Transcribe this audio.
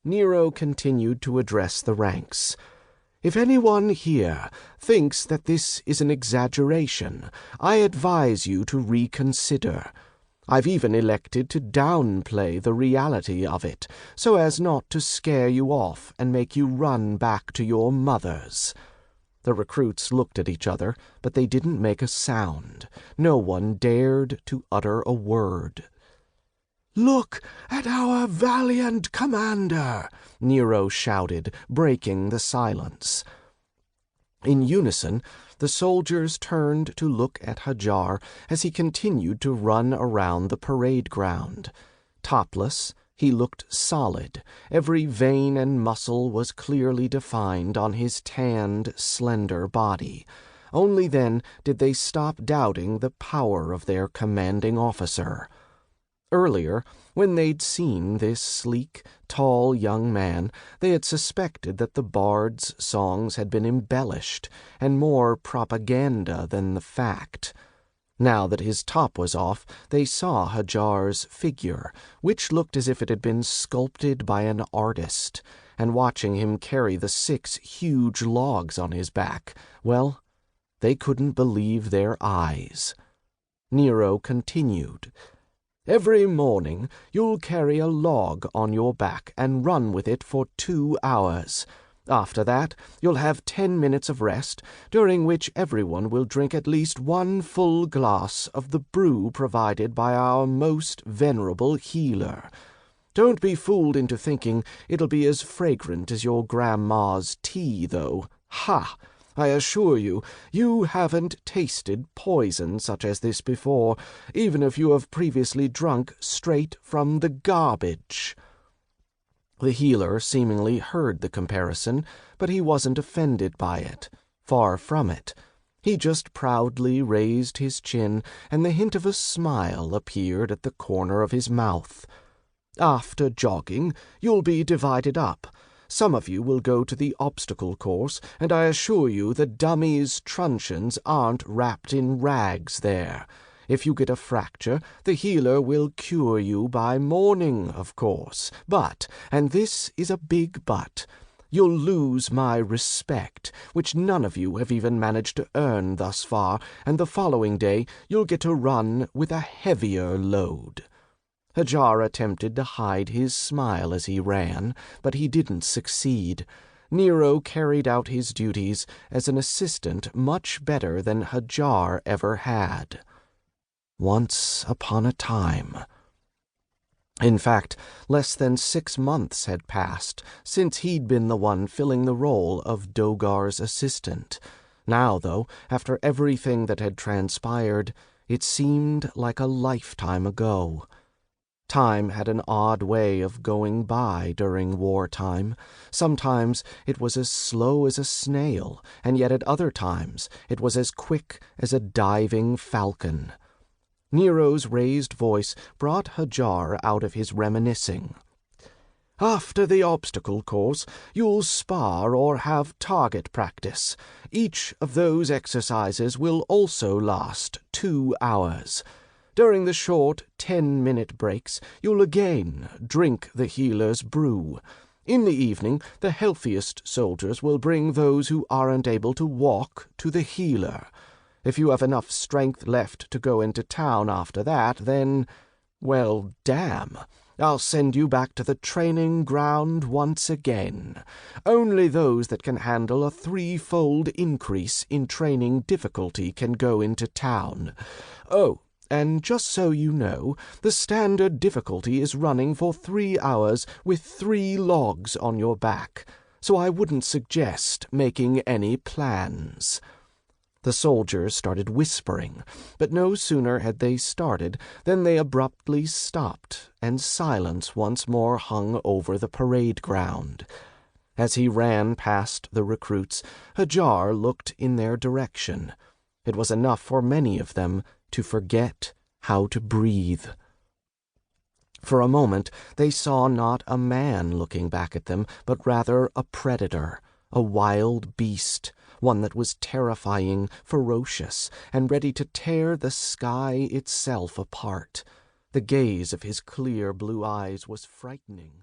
Nero continued to address the ranks. "If anyone here thinks that this is an exaggeration, I advise you to reconsider. I've even elected to downplay the reality of it, so as not to scare you off and make you run back to your mothers." The recruits looked at each other, but they didn't make a sound. No one dared to utter a word. "Look at our valiant commander!" Nero shouted, breaking the silence. In unison, the soldiers turned to look at Hadjar as he continued to run around the parade ground. Topless, he looked solid. Every vein and muscle was clearly defined on his tanned, slender body. Only then did they stop doubting the power of their commanding officer. Earlier, when they'd seen this sleek, tall young man, they had suspected that the bard's songs had been embellished and more propaganda than the fact. Now that his top was off, they saw Hadjar's figure, which looked as if it had been sculpted by an artist, and watching him carry the 6 huge logs on his back, well, they couldn't believe their eyes. Nero continued. "Every morning you'll carry a log on your back and run with it for 2 hours. After that, you'll have 10 minutes of rest, during which everyone will drink at least 1 full glass of the brew provided by our most venerable healer. Don't be fooled into thinking it'll be as fragrant as your grandma's tea, though. Ha! I assure you, you haven't tasted poison such as this before, even if you have previously drunk straight from the garbage." The healer seemingly heard the comparison, but he wasn't offended by it. Far from it. He just proudly raised his chin, and the hint of a smile appeared at the corner of his mouth. "After jogging, you'll be divided up. Some of you will go to the obstacle course, and I assure you the dummies' truncheons aren't wrapped in rags there. If you get a fracture, the healer will cure you by morning, of course. But, and this is a big but, you'll lose my respect, which none of you have even managed to earn thus far, and the following day you'll get to run with a heavier load." Hadjar attempted to hide his smile as he ran, but he didn't succeed. Nero carried out his duties as an assistant much better than Hadjar ever had. Once upon a time. In fact, less than 6 months had passed since he'd been the one filling the role of Dogar's assistant. Now, though, after everything that had transpired, it seemed like a lifetime ago. Time had an odd way of going by during wartime. Sometimes it was as slow as a snail, and yet at other times it was as quick as a diving falcon. Nero's raised voice brought Hadjar out of his reminiscing. "After the obstacle course, you'll spar or have target practice. Each of those exercises will also last 2 hours. During the short 10-minute breaks, you'll again drink the healer's brew. In the evening, the healthiest soldiers will bring those who aren't able to walk to the healer. If you have enough strength left to go into town after that, then, well, damn, I'll send you back to the training ground once again. Only those that can handle a 3-fold increase in training difficulty can go into town. Oh, and just so you know, the standard difficulty is running for 3 hours with 3 logs on your back, so I wouldn't suggest making any plans." The soldiers started whispering, but no sooner had they started than they abruptly stopped, and silence once more hung over the parade ground. As he ran past the recruits, Hadjar looked in their direction. It was enough for many of them to forget how to breathe. For a moment they saw not a man looking back at them, but rather a predator, a wild beast, one that was terrifying, ferocious, and ready to tear the sky itself apart. The gaze of his clear blue eyes was frightening.